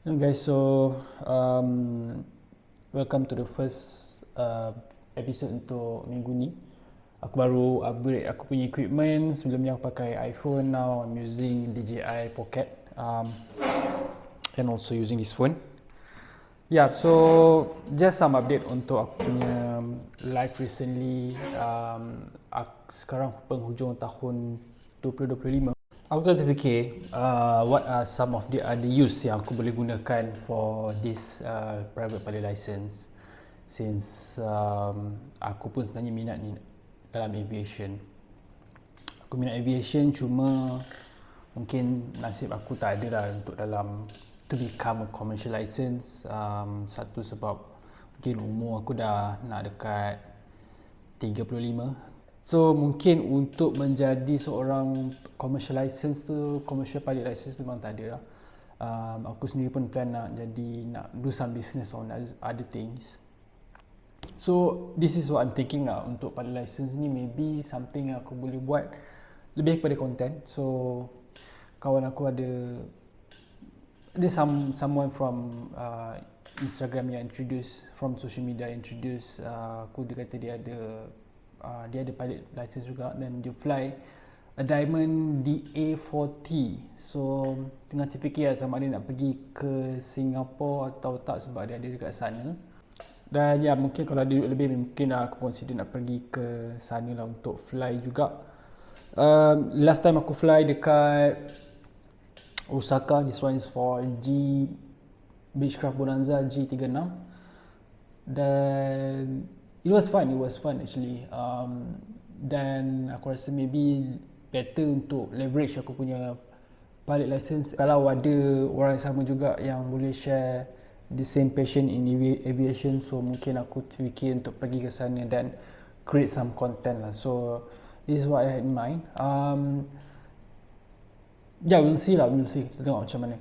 Hello guys, so welcome to the first episode untuk minggu ni. Aku baru upgrade aku punya equipment. Sebelum ni aku pakai iPhone, now I'm using DJI Pocket and also using this phone. Yeah, so just some update untuk aku punya life recently. Sekarang penghujung tahun 2025. Aku tengah terfikir what are some of the other use yang aku boleh gunakan for this private pilot license, since aku pun sebenarnya minat ni dalam aviation. Aku minat aviation, cuma mungkin nasib aku tak ada lah untuk dalam to become a commercial license. Satu sebab mungkin umur aku dah nak dekat 35. So mungkin untuk menjadi seorang commercial license tu, commercial pilot license tu memang tak ada lah. Aku sendiri pun plan nak do some business on other things. So this is what I'm thinking lah untuk pilot license ni. Maybe something yang aku boleh buat lebih kepada content. So kawan aku ada someone from Instagram yang introduce, from social media introduce aku. Dia kata dia ada pilot license juga dan dia fly a Diamond DA40. So tengah terfikir sama ada nak pergi ke Singapore atau tak, sebab dia ada dekat sana. Dan ya, mungkin kalau ada duit lebih, mungkin aku consider nak pergi ke sana lah untuk fly juga. Last time aku fly dekat Osaka. This one is for Beechcraft Bonanza G36. Dan it was fun actually. Dan aku rasa maybe better untuk leverage aku punya pilot license kalau ada orang sama juga yang boleh share the same passion in aviation. So mungkin aku terfikir untuk pergi ke sana dan create some content lah. So this is what I had in mind. Yeah, we'll see. Kita tengok macam mana.